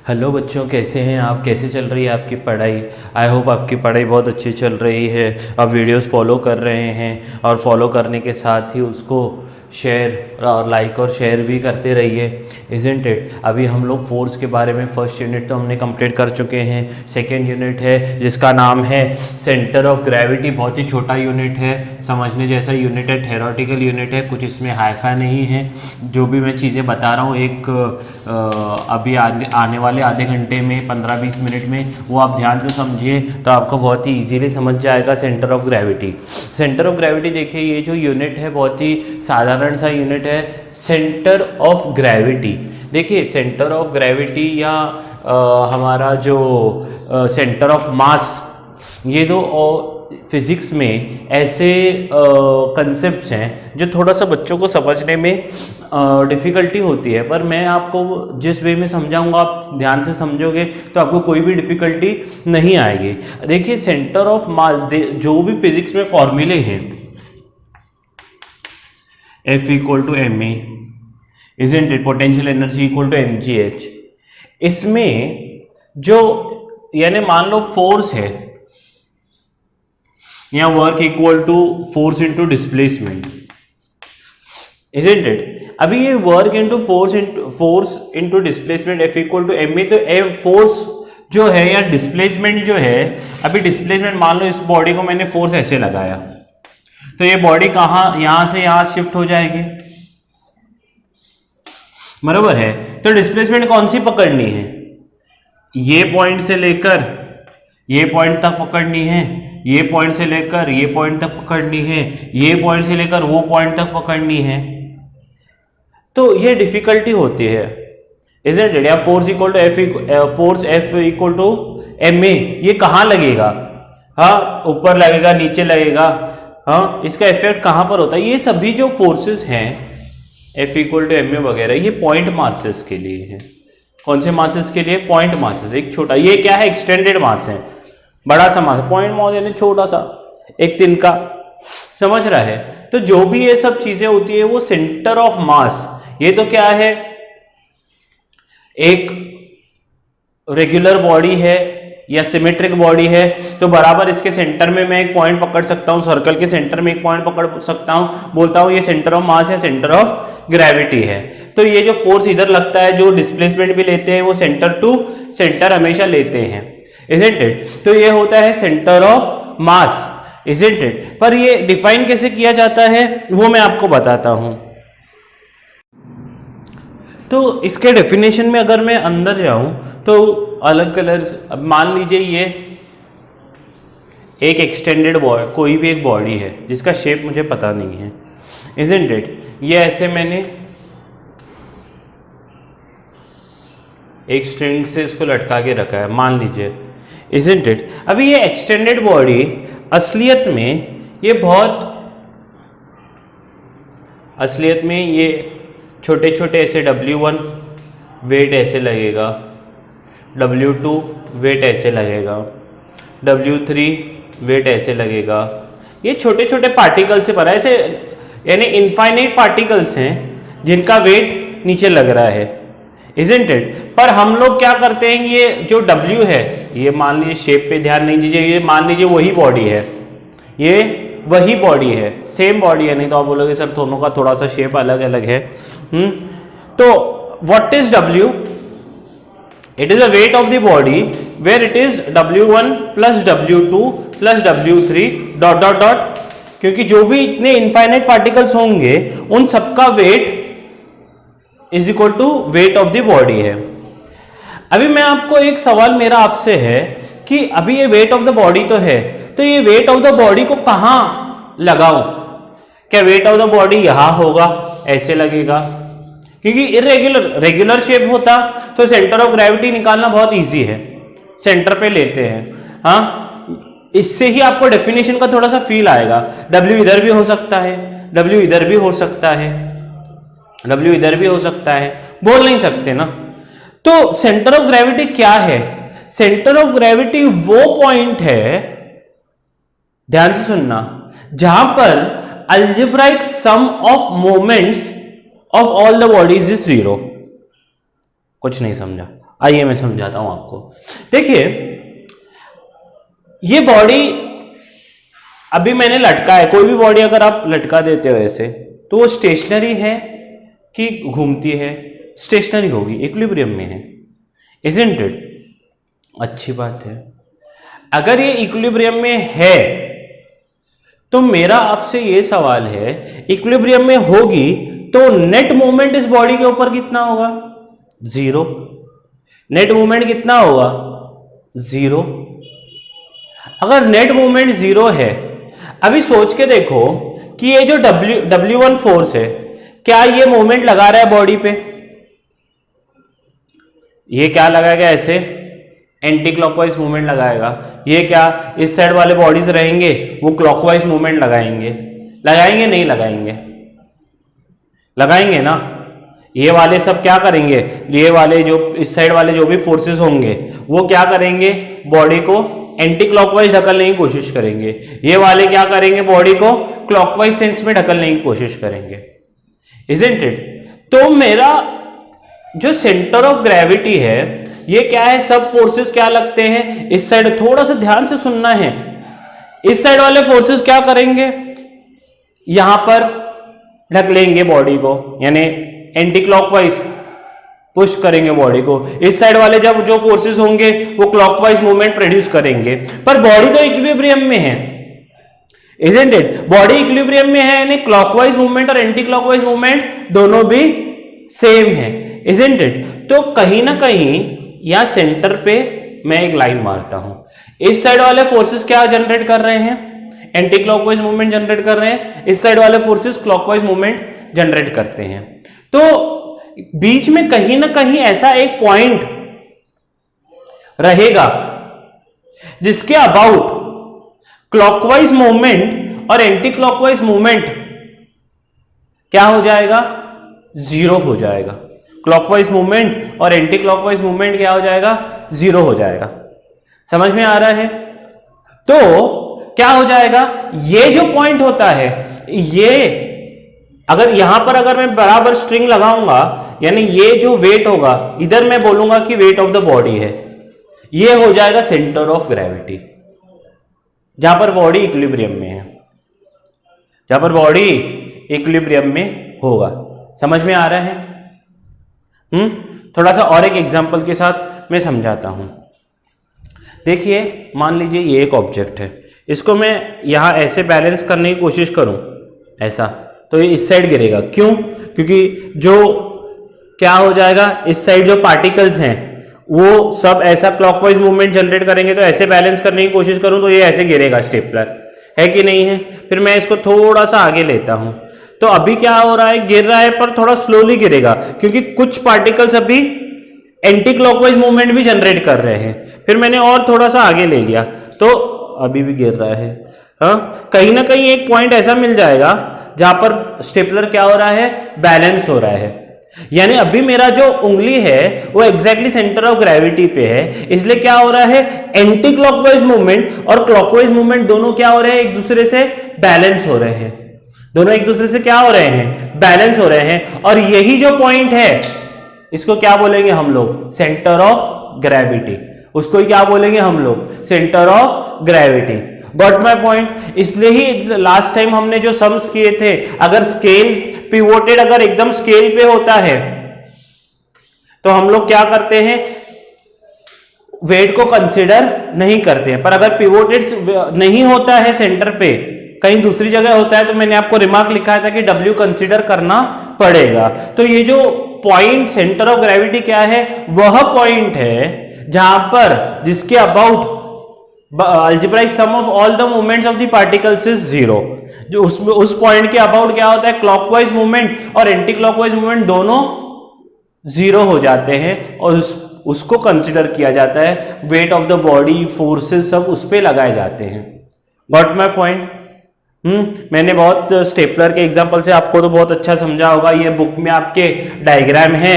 Hello बच्चों, कैसे हैं आप? कैसे चल रही है आपकी पढ़ाई? आई होप आपकी पढ़ाई बहुत अच्छी चल रही है। आप वीडियोस फॉलो कर रहे हैं और फॉलो करने के साथ ही उसको शेयर और लाइक और शेयर भी करते रहिए, इज़न्ट इट। अभी हम लोग फोर्स के बारे में फर्स्ट यूनिट तो हमने कंप्लीट कर चुके हैं। सेकेंड यूनिट है जिसका नाम है सेंटर ऑफ ग्रेविटी। बहुत ही छोटा यूनिट है, समझने जैसा यूनिट है, थेरोटिकल यूनिट है, कुछ इसमें हाईफाई नहीं है। जो भी मैं चीज़ें बता रहा हूँ अभी आने वाले आधे घंटे में 15-20 मिनट में वो आप ध्यान से समझिए तो आपको बहुत ही इजीली समझ जाएगा centre of gravity. Centre of gravity देखिए, ये जो यूनिट है बहुत ही साधारण सा यूनिट है, सेंटर ऑफ ग्रेविटी। देखिए सेंटर ऑफ ग्रेविटी या हमारा जो सेंटर ऑफ मास, ये दो फिजिक्स में ऐसे कंसेप्ट्स हैं जो थोड़ा सा बच्चों को समझने में डिफ़िकल्टी होती है, पर मैं आपको जिस वे में समझाऊंगा आप ध्यान से समझोगे तो आपको कोई भी डिफ़िकल्टी नहीं आएगी। देखिए सेंटर ऑफ मास, जो भी फिजिक्स में फॉर्मूले हैं, F equal to M A, isn't it, potential energy equal to mgh। इसमें जो यानी मान लो फोर्स है या work equal to force into displacement, isn't it. अभी ये work into force into displacement F equal to M A, तो एम फोर्स जो है या डिस्प्लेसमेंट जो है, अभी डिस्प्लेसमेंट मान लो इस बॉडी को मैंने फोर्स ऐसे लगाया तो ये बॉडी कहाँ, यहां से यहां शिफ्ट हो जाएगी, बराबर है। तो डिस्प्लेसमेंट कौन सी पकड़नी है? ये पॉइंट से लेकर ये पॉइंट तक पकड़नी है, ये पॉइंट से लेकर ये पॉइंट तक पकड़नी है, ये पॉइंट से लेकर वो पॉइंट तक पकड़नी है। तो ये डिफिकल्टी होती है, इजंट इट। या force equal to F equal to M A, ये कहाँ लगेगा? हाँ, ऊपर लगेगा, नीचे लगेगा, हाँ, इसका इफेक्ट कहाँ पर होता है? ये सभी जो फोर्सेस हैं F equal to M A वगैरह, ये पॉइंट मासेस के लिए है। कौन से मासेस के लिए? Point masses. एक छोटा, ये क्या है? एक्सटेंडेड मास है, बड़ा सा मास। पॉइंट मास यानी छोटा सा, एक तिनका, समझ रहा है? तो जो भी ये सब चीजें होती है वो सेंटर ऑफ मास। ये तो क्या है, एक रेगुलर बॉडी है या सिमेट्रिक बॉडी है, तो बराबर इसके सेंटर में मैं एक पॉइंट पकड़ सकता हूं, सर्कल के सेंटर में एक पॉइंट पकड़ सकता हूं, बोलता हूं ये सेंटर ऑफ मास है, सेंटर ऑफ ग्रेविटी है। तो ये जो फोर्स इधर लगता है, जो डिस्प्लेसमेंट भी लेते हैं, वो सेंटर टू सेंटर हमेशा लेते हैं, इजंट इट। तो ये होता है centre of mass, isn't it. पर ये डिफाइन कैसे किया जाता है वो मैं आपको बताता हूं। तो इसके डेफिनेशन में अगर मैं अंदर जाऊं तो अलग कलर्स, अब मान लीजिए ये एक एक्सटेंडेड बॉडी, कोई भी एक बॉडी है जिसका शेप मुझे पता नहीं है, इजंट इट। ये ऐसे मैंने एक स्ट्रिंग से इसको लटका के रखा है, मान लीजिए, इजंट इट। अभी ये एक्सटेंडेड बॉडी असलियत में ये छोटे छोटे ऐसे W1 वेट ऐसे लगेगा, W2 वेट ऐसे लगेगा, W3 वेट ऐसे लगेगा। ये छोटे छोटे पार्टिकल से भरा, ऐसे यानी इनफाइनाइट पार्टिकल्स हैं जिनका वेट नीचे लग रहा है, इजंट इट। पर हम लोग क्या करते हैं, ये जो W है, ये मान लीजिए, शेप पे ध्यान नहीं दीजिए, ये मान लीजिए वही बॉडी है, ये वही बॉडी है, सेम बॉडी है। नहीं तो आप बोलोगे सर दोनों का थोड़ा सा शेप अलग अलग है। तो what is W? It is the weight of the body where it is W1 plus W2 plus W3 dot dot dot, क्योंकि जो भी इतने इनफाइनाइट पार्टिकल्स होंगे उन सबका weight is equal to weight of the body है। अभी मैं आपको एक सवाल मेरा आपसे है कि अभी ये वेट ऑफ द बॉडी तो है, तो ये वेट ऑफ द बॉडी को कहां लगाऊं? क्या वेट ऑफ द बॉडी यहां होगा, ऐसे लगेगा? क्योंकि रेगुलर शेप होता तो सेंटर ऑफ ग्रेविटी निकालना बहुत इजी है, सेंटर पे लेते हैं। हाँ, इससे ही आपको डेफिनेशन का थोड़ा सा फील आएगा। W इधर भी हो सकता है, W इधर भी हो सकता है, W इधर भी हो सकता है, बोल नहीं सकते ना। तो सेंटर ऑफ ग्रेविटी क्या है? सेंटर ऑफ ग्रेविटी वो पॉइंट है, ध्यान से सुनना, जहां पर algebraic sum of moments of all the bodies is 0। कुछ नहीं समझा? आइए मैं समझाता हूं आपको। देखिए ये बॉडी अभी मैंने लटका है, कोई भी बॉडी अगर आप लटका देते हो ऐसे तो वो स्टेशनरी है कि घूमती है? स्टेशनरी होगी, इक्विलिब्रियम में है, इजंट इट? अच्छी बात है। अगर ये इक्विलिब्रियम में है तो मेरा आपसे ये सवाल है, इक्विलिब्रियम में होगी तो नेट मूवमेंट इस बॉडी के ऊपर कितना होगा? जीरो। नेट मूवमेंट कितना होगा? जीरो। अगर नेट मूवमेंट जीरो है, अभी सोच के देखो कि ये जो W1 फोर्स है, क्या ये मूवमेंट लगा रहा है बॉडी पे? ये क्या लगाएगा? ऐसे एंटी क्लॉकवाइज मूवमेंट लगाएगा। ये क्या इस साइड वाले बॉडीज रहेंगे वो क्लॉकवाइज मूवमेंट लगाएंगे? लगाएंगे नहीं लगाएंगे? लगाएंगे ना। ये वाले सब क्या करेंगे? ये वाले जो इस साइड वाले जो भी फोर्सेस होंगे वो क्या करेंगे? बॉडी को एंटी क्लॉकवाइज ढकलने की कोशिश करेंगे। ये वाले क्या करेंगे? बॉडी को क्लॉकवाइज सेंस में ढकलने की कोशिश करेंगे, इजंट इट? तो मेरा जो सेंटर ऑफ ग्रेविटी है ये क्या है? सब फोर्सेस क्या लगते हैं इस साइड? थोड़ा सा ध्यान से सुनना है। इस साइड वाले फोर्सेस क्या करेंगे? यहां पर ढकलेंगे बॉडी को, यानी एंटी क्लॉकवाइज पुश करेंगे बॉडी को। इस साइड वाले जब जो फोर्सेस होंगे वो क्लॉकवाइज मूवमेंट प्रोड्यूस करेंगे। पर बॉडी तो इक्विलिब्रियम में है, इजंट इट? बॉडी इक्विलिब्रियम में है, यानी क्लॉकवाइज मूवमेंट और एंटी क्लॉकवाइज मूवमेंट दोनों भी सेम है, इजंट इट? तो कहीं ना कहीं या सेंटर पे मैं एक लाइन मारता हूं। इस साइड वाले फोर्सेस क्या जनरेट कर रहे हैं? एंटी क्लॉकवाइज मूवमेंट जनरेट कर रहे हैं। इस साइड वाले फोर्सेस क्लॉकवाइज मूवमेंट जनरेट करते हैं। तो बीच में कहीं ना कहीं ऐसा एक पॉइंट रहेगा जिसके अबाउट क्लॉकवाइज मूवमेंट और एंटी क्लॉकवाइज मूवमेंट क्या हो जाएगा? जीरो हो जाएगा। क्लॉकवाइज मूवमेंट और एंटी क्लॉकवाइज मूवमेंट क्या हो जाएगा? जीरो हो जाएगा। समझ में आ रहा है? तो क्या हो जाएगा? ये जो पॉइंट होता है, ये अगर यहां पर अगर मैं बराबर स्ट्रिंग लगाऊंगा, यानी ये जो वेट होगा, इधर मैं बोलूंगा कि वेट ऑफ द बॉडी है, ये हो जाएगा सेंटर ऑफ ग्रेविटी, जहां पर बॉडी इक्विलिब्रियम में है, जहां पर बॉडी इक्विलिब्रियम में होगा। समझ में आ रहा है? थोड़ा सा और एक एग्जांपल के साथ मैं समझाता हूं। देखिए मान लीजिए ये एक ऑब्जेक्ट है, इसको मैं यहां ऐसे बैलेंस करने की कोशिश करूं ऐसा, तो ये इस साइड गिरेगा। क्यों? क्योंकि जो क्या हो जाएगा, इस साइड जो पार्टिकल्स हैं वो सब ऐसा क्लॉकवाइज मूवमेंट जनरेट करेंगे, तो ऐसे बैलेंस करने की कोशिश करूं तो ये ऐसे गिरेगा, स्टेपलर है कि नहीं है? फिर मैं इसको थोड़ा सा आगे लेता हूं, तो अभी क्या हो रहा है? गिर रहा है पर थोड़ा स्लोली गिरेगा, क्योंकि कुछ पार्टिकल्स अभी एंटी क्लॉकवाइज मूवमेंट भी जनरेट कर रहे हैं। फिर मैंने और थोड़ा सा आगे ले लिया तो अभी भी गिर रहा है। हाँ, कहीं ना कहीं एक पॉइंट ऐसा मिल जाएगा जहां पर स्टेपलर क्या हो रहा है? बैलेंस हो रहा है। यानी अभी मेरा जो उंगली है वो एग्जैक्टली सेंटर ऑफ ग्रेविटी पे है, इसलिए क्या हो रहा है? एंटी क्लॉकवाइज मूवमेंट और क्लॉकवाइज मूवमेंट दोनों क्या हो रहे हैं? एक दूसरे से बैलेंस हो रहे हैं। दोनों एक दूसरे से क्या हो रहे हैं? बैलेंस हो रहे हैं। और यही जो पॉइंट है इसको क्या बोलेंगे हम लोग? Centre of gravity. उसको ही क्या बोलेंगे हम लोग? Centre of gravity. Got my point? इसलिए ही लास्ट टाइम हमने जो सम्स किए थे, अगर स्केल पिवोटेड अगर एकदम स्केल पे होता है तो हम लोग क्या करते हैं? वेट को कंसीडर नहीं करते हैं। पर अगर पिवोटेड नहीं होता है सेंटर पे, कहीं दूसरी जगह होता है, तो मैंने आपको रिमार्क लिखा था कि W कंसीडर करना पड़ेगा। तो ये जो पॉइंट सेंटर ऑफ ग्रेविटी क्या है? वह पॉइंट है जहां पर जिसके about algebraic sum of all the movements of the particles is zero. जो उस पॉइंट के अबाउट क्या होता है? क्लॉकवाइज मूवमेंट और एंटी क्लॉकवाइज मूवमेंट दोनों जीरो हो जाते हैं और उसको कंसीडर किया जाता है। Weight of the body, forces सब उस पे लगाए जाते हैं। Got my point? मैंने बहुत स्टेपलर के एग्जांपल से आपको तो बहुत अच्छा समझा होगा। ये बुक में आपके डायग्राम है,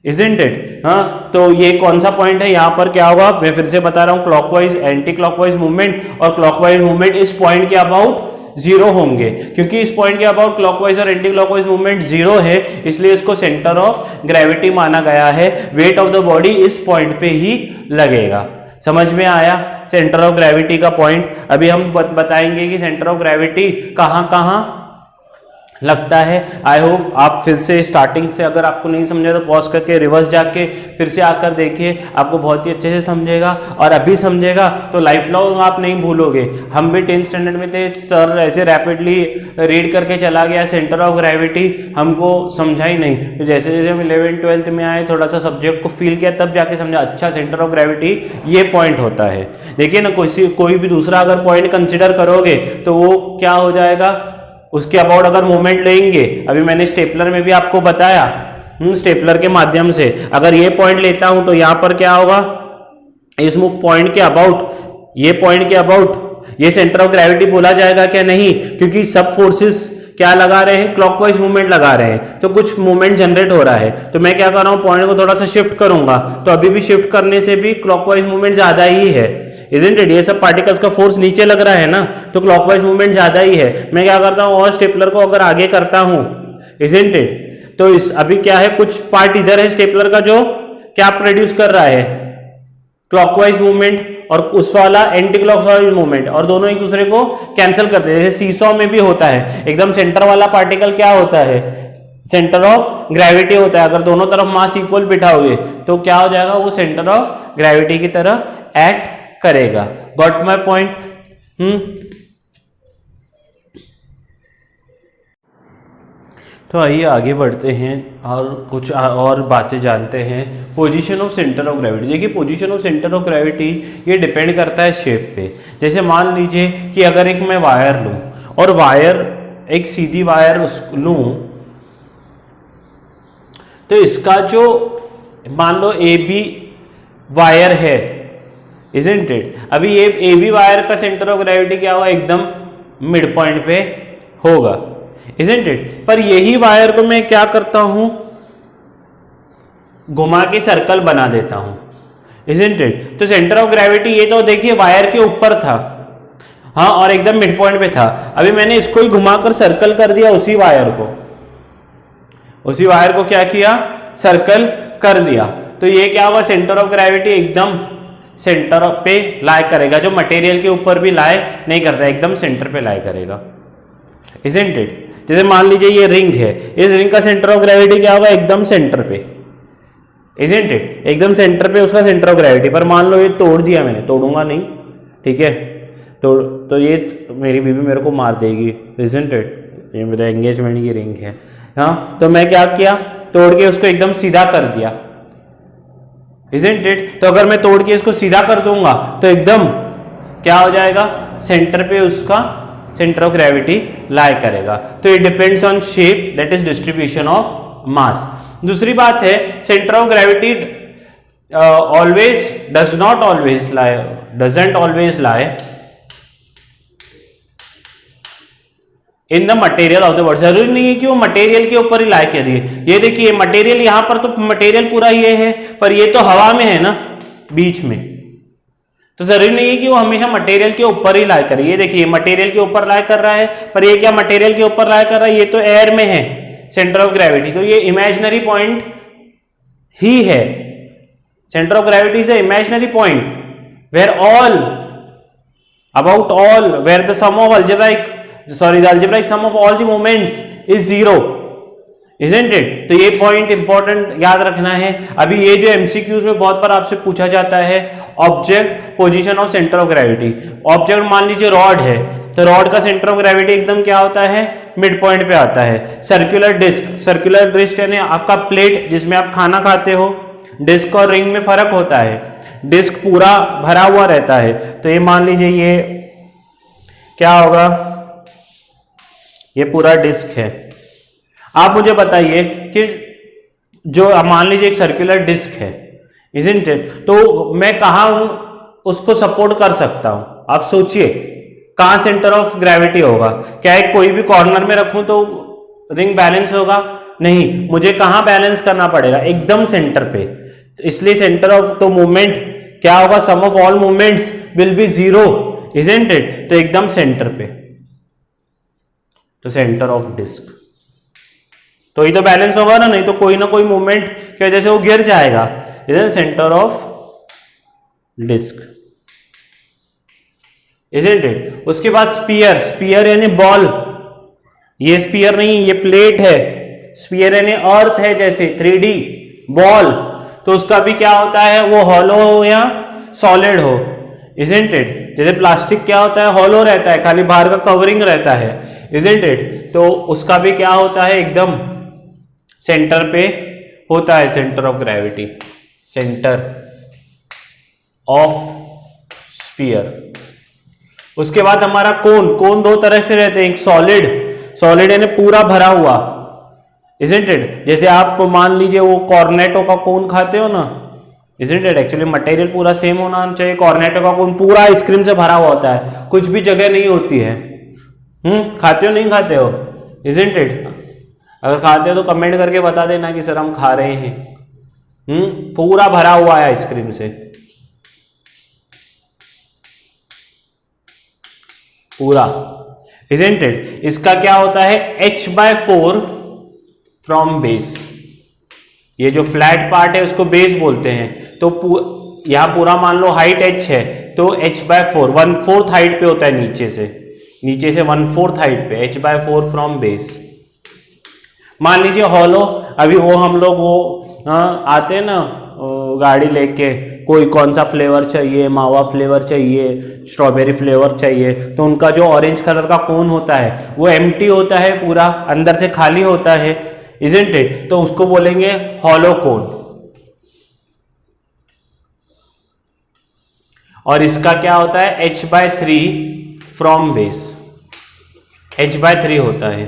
इजंट इट? हाँ, तो ये कौन सा पॉइंट है? यहां पर क्या होगा? मैं फिर से बता रहा हूं, क्लॉकवाइज एंटी क्लॉकवाइज मूवमेंट और क्लॉकवाइज मूवमेंट इस पॉइंट के अबाउट जीरो होंगे, क्योंकि इस पॉइंट के अबाउट क्लॉकवाइज और एंटी क्लॉकवाइज मूवमेंट जीरो है, इसलिए इसको सेंटर ऑफ ग्रेविटी माना गया है। वेट ऑफ द बॉडी इस पॉइंट पे ही लगेगा। समझ में आया सेंटर ऑफ ग्रेविटी का पॉइंट? अभी हम बताएंगे कि सेंटर ऑफ ग्रेविटी कहां कहां लगता है। आई होप आप फिर से स्टार्टिंग से, अगर आपको नहीं समझा तो पॉज करके रिवर्स जाके फिर से आकर देखिए, आपको बहुत ही अच्छे से समझेगा। और अभी समझेगा तो लाइफ लॉन्ग आप नहीं भूलोगे। हम भी 10th स्टैंडर्ड में थे, सर ऐसे रैपिडली रीड करके चला गया सेंटर ऑफ ग्रेविटी, हमको समझा ही नहीं। तो जैसे जैसे हम 11th 12th में आए, थोड़ा सा सब्जेक्ट को फील किया, तब जाके समझा अच्छा सेंटर ऑफ ग्रेविटी ये पॉइंट होता है। देखिए ना, कोई भी दूसरा अगर पॉइंट कंसिडर करोगे तो वो क्या हो जाएगा, उसके अबाउट अगर मूवमेंट लेंगे, अभी मैंने स्टेपलर में भी आपको बताया, स्टेपलर के माध्यम से अगर ये पॉइंट लेता हूं तो यहां पर क्या होगा, इस पॉइंट के अबाउट, ये पॉइंट के अबाउट ये सेंटर ऑफ ग्रेविटी बोला जाएगा क्या? नहीं, क्योंकि सब फोर्सेस क्या लगा रहे हैं, क्लॉकवाइज मूवमेंट लगा रहे हैं, तो कुछ मूवमेंट जनरेट हो रहा है। तो मैं क्या कर रहा हूं, पॉइंट को थोड़ा सा शिफ्ट करूंगा, तो अभी भी शिफ्ट करने से भी क्लॉकवाइज मूवमेंट ज्यादा ही है, इजंट इट? ये सब पार्टिकल्स का फोर्स नीचे लग रहा है ना, तो क्लॉकवाइज मूवमेंट ज्यादा ही है। मैं क्या करता हूं, और स्टेपलर को अगर आगे करता हूं, इजंट इट? तो इस अभी क्या है, कुछ पार्ट इधर है स्टेपलर का जो क्या प्रोड्यूस कर रहा है, क्लॉकवाइज मूवमेंट, और उस वाला एंटी क्लॉकवाइज मूवमेंट, और दोनों एक दूसरे को कैंसिल करते हैं। जैसे सीसॉ में भी होता है, एकदम सेंटर वाला पार्टिकल क्या होता है, सेंटर ऑफ ग्रेविटी होता है। अगर दोनों तरफ मास इक्वल बिठाओगे तो क्या हो जाएगा, वो सेंटर ऑफ ग्रेविटी की तरह एक्ट करेगा। Got my point? तो आइए आगे बढ़ते हैं और कुछ और बातें जानते हैं। Position of centre of gravity. देखिए, position of centre of gravity ये डिपेंड करता है शेप पे। जैसे मान लीजिए कि अगर एक मैं वायर लूं, और वायर एक सीधी वायर लूं, तो इसका जो मान लो ए बी वायर है, इजंट इट? अभी ये ए बी वायर का सेंटर ऑफ ग्रेविटी क्या होगा, एकदम मिड पॉइंट पे होगा, इजंट इट? पर यही वायर को मैं क्या करता हूं, घुमा के सर्कल बना देता हूं, इजंट इट? तो सेंटर ऑफ ग्रेविटी ये तो देखिए वायर के ऊपर था, हाँ, और एकदम मिड पॉइंट पे था। अभी मैंने इसको ही घुमाकर सर्कल कर दिया, उसी वायर को क्या किया, सर्कल कर दिया। तो ये क्या होगा, सेंटर ऑफ ग्रेविटी एकदम सेंटर पे लाई करेगा, जो मटेरियल के ऊपर भी लाई नहीं करता, एकदम सेंटर पे लाई करेगा, इजंट इट? जैसे मान लीजिए ये रिंग है, इस रिंग का सेंटर ऑफ ग्रेविटी क्या होगा, एकदम सेंटर पे, इजंट इट? एकदम सेंटर पे उसका सेंटर ऑफ ग्रेविटी। पर मान लो ये तोड़ दिया मैंने, तोड़ूंगा नहीं, ठीक है, तो ये मेरी बीवी मेरे को मार देगी, इजंट इट? ये मेरा एंगेजमेंट की रिंग है, हाँ, तो मैं क्या किया, तोड़ के उसको एकदम सीधा कर दिया, इजंट इट? तो अगर मैं तोड़ के इसको सीधा कर दूंगा तो एकदम क्या हो जाएगा, सेंटर पे उसका सेंटर ऑफ ग्रेविटी लाई करेगा। तो it depends on shape, that is distribution of mass. दूसरी बात है, centre of gravity always doesn't always lie in the material of the word. जरूरी नहीं है कि वो मटेरियल के ऊपर ही लाई करिए। ये देखिए मटेरियल, यहां पर तो मटेरियल पूरा ये है, पर ये तो हवा में है ना बीच में, तो जरूरी नहीं है कि वो हमेशा मटेरियल के ऊपर ही लाई करे। ये देखिए मटेरियल के ऊपर लाई कर रहा है, पर ये क्या मटेरियल के ऊपर लाई कर रहा है, ये तो एयर में है सेंटर ऑफ ग्रेविटी, तो ये इमेजिनरी पॉइंट ही है। Centre of gravity is a imaginary point where the sum of the algebraic sum of all the moments is 0, isn't it? तो ये पॉइंट इंपॉर्टेंट याद रखना है। अभी ये जो एमसीक्यूज में बहुत बार आपसे पूछा जाता है, object position of centre of gravity. Object मान लीजिए रॉड है, तो रॉड का सेंटर ऑफ ग्रेविटी एकदम क्या होता है, मिड पॉइंट पे आता है। सर्कुलर डिस्क यानी आपका प्लेट जिसमें आप खाना खाते हो, डिस्क और रिंग में फर्क होता है, डिस्क पूरा भरा हुआ रहता है, तो ये मान लीजिए ये क्या होगा, ये पूरा डिस्क है। आप मुझे बताइए कि जो मान लीजिए एक सर्कुलर डिस्क है, इजंट इट? तो मैं कहां उसको सपोर्ट कर सकता हूं, आप सोचिए कहां सेंटर ऑफ ग्रेविटी होगा। क्या एक कोई भी कॉर्नर में रखूं तो रिंग बैलेंस होगा? नहीं, मुझे कहां बैलेंस करना पड़ेगा, एकदम सेंटर पे। इसलिए सेंटर ऑफ तो मूवमेंट क्या होगा, sum of all movements will be 0, isn't it? तो एकदम सेंटर पे, तो सेंटर ऑफ डिस्क, तो ये तो बैलेंस होगा ना, नहीं तो कोई ना कोई मूवमेंट की वजह से वो गिर जाएगा। इधर centre of disc, isn't it. उसके बाद स्पीयर, स्पीयर यानी बॉल, ये स्पीयर नहीं, ये प्लेट है। स्पीयर यानी अर्थ है, जैसे 3D बॉल, तो उसका भी क्या होता है, वो हॉलो हो या सॉलिड हो, इजंट इट। जैसे प्लास्टिक क्या होता है, हॉलो रहता है, खाली बाहर का कवरिंग रहता है, इजंट इट। तो उसका भी क्या होता है, एकदम सेंटर पे होता है, centre of gravity, centre of sphere. उसके बाद हमारा कोन, कोन दो तरह से रहते हैं, एक सॉलिड, सॉलिड यानी पूरा भरा हुआ, इजंट इट। जैसे आप मान लीजिए वो कॉर्नेटो का कोन खाते हो ना, इजंट इट। एक्चुअली मटेरियल पूरा सेम होना चाहिए। कॉर्नेटो का कोन पूरा आइसक्रीम से भरा हुआ होता है, कुछ भी जगह नहीं होती है। खाते हो नहीं खाते हो, इजंट इट। अगर खाते हो तो कमेंट करके बता देना कि सर हम खा रहे हैं। पूरा भरा हुआ है आइसक्रीम से, पूरा, इजंट इट। इसका क्या होता है, h/4 फ्रॉम बेस। ये जो फ्लैट पार्ट है उसको बेस बोलते हैं। तो यहां पूरा मान लो हाइट h है, तो h/4 1/4 हाइट पे होता है, नीचे से 1/4 हाइट पे, h/4 फ्रॉम बेस। मान लीजिए हॉलो, अभी वो हम लोग वो आते हैं ना गाड़ी लेके, कोई कौन सा फ्लेवर चाहिए, मावा फ्लेवर चाहिए, स्ट्रॉबेरी फ्लेवर चाहिए, तो उनका जो ऑरेंज कलर का कोन होता है वो एम्प्टी होता है, पूरा अंदर से खाली होता है, इजंट इट। तो उसको बोलेंगे हॉलो कोन। और इसका क्या होता है, h/3 फ्रॉम बेस, h/3 होता है,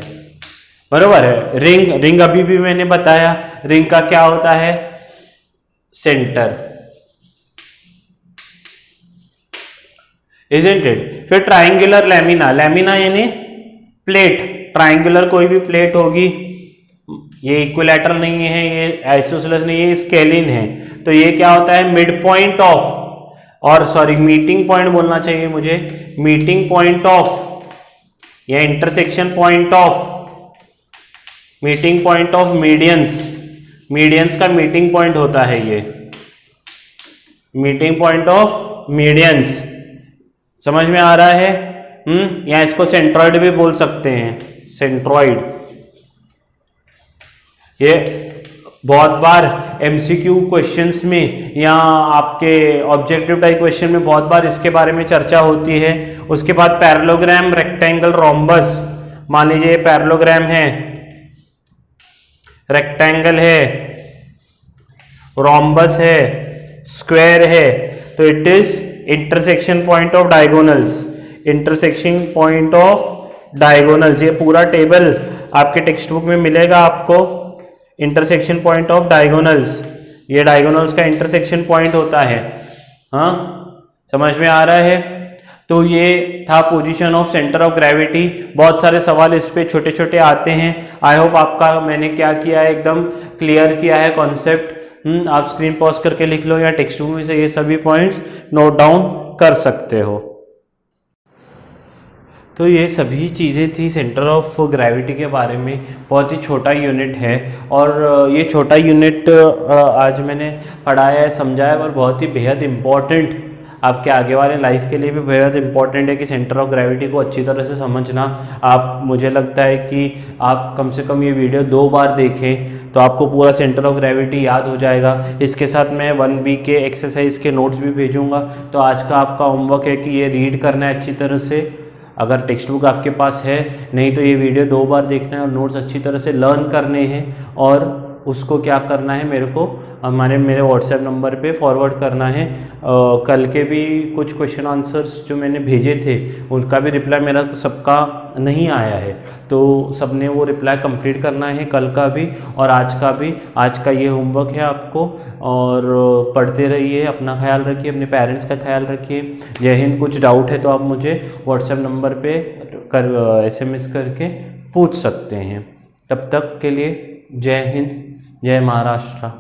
बरोबर है। रिंग, रिंग अभी भी मैंने बताया, रिंग का क्या होता है, सेंटर, इजंट इट। फिर ट्राइंगुलर लैमिना, लैमिना यानी प्लेट, ट्राइंगुलर कोई भी प्लेट होगी, ये इक्विलैटरल नहीं है, ये आइसोसेलेस नहीं है, स्केलिन है। तो ये क्या होता है, मिड पॉइंट ऑफ, और सॉरी मीटिंग पॉइंट बोलना चाहिए मुझे, मीटिंग पॉइंट ऑफ या intersection point of, meeting point of medians, medians का मीटिंग पॉइंट होता है ये, मीटिंग पॉइंट ऑफ मीडियंस। समझ में आ रहा है? या इसको सेंट्रॉइड भी बोल सकते हैं, सेंट्रॉइड। ये बहुत बार एमसीक्यू क्वेश्चंस में या आपके ऑब्जेक्टिव टाइप क्वेश्चन में बहुत बार इसके बारे में चर्चा होती है। उसके बाद पैरेललोग्राम, रेक्टेंगल, रोम्बस। मान लीजिए पैरेललोग्राम है, रेक्टेंगल है, रोम्बस है, स्क्वायर है, तो it is intersection point of diagonals, intersection point of diagonals. ये पूरा टेबल आपके टेक्स्ट बुक में मिलेगा आपको, इंटरसेक्शन पॉइंट ऑफ डायगोनल्स। ये डायगोनल्स का इंटरसेक्शन पॉइंट होता है। हाँ, समझ में आ रहा है? तो ये था position of centre of gravity. बहुत सारे सवाल इस पे छोटे छोटे आते हैं। आई होप आपका मैंने क्या किया है, एकदम क्लियर किया है कॉन्सेप्ट। आप स्क्रीन पॉज करके लिख लो या टेक्स्ट बुक में से ये सभी पॉइंट्स नोट डाउन कर सकते हो। तो ये सभी चीज़ें थी सेंटर ऑफ ग्रेविटी के बारे में। बहुत ही छोटा यूनिट है और ये छोटा यूनिट आज मैंने पढ़ाया है, समझाया है, पर बहुत ही बेहद इम्पॉर्टेंट, आपके आगे वाले लाइफ के लिए भी बेहद इंपॉर्टेंट है कि सेंटर ऑफ ग्रेविटी को अच्छी तरह से समझना। आप, मुझे लगता है कि आप कम से कम ये वीडियो 2 बार देखें तो आपको पूरा सेंटर ऑफ ग्रेविटी याद हो जाएगा। इसके साथ मैं 1B के एक्सरसाइज के नोट्स भी भेजूंगा। तो आज का आपका होमवर्क है कि ये रीड करना है अच्छी तरह से, अगर टेक्स्ट बुक आपके पास है, नहीं तो ये वीडियो 2 बार देखना है और नोट्स अच्छी तरह से लर्न करने हैं। और उसको क्या करना है, मेरे को मेरे व्हाट्सएप नंबर पे फॉरवर्ड करना है। कल के भी कुछ क्वेश्चन आंसर्स जो मैंने भेजे थे उनका भी रिप्लाई मेरा सबका नहीं आया है, तो सबने वो रिप्लाई कंप्लीट करना है, कल का भी और आज का भी। आज का ये होमवर्क है आपको, और पढ़ते रहिए, अपना ख्याल रखिए, अपने पेरेंट्स का ख्याल रखिए। जय हिंद। कुछ डाउट है तो आप मुझे व्हाट्सएप नंबर पे SMS करके पूछ सकते हैं। तब तक के लिए जय हिंद, जय महाराष्ट्र।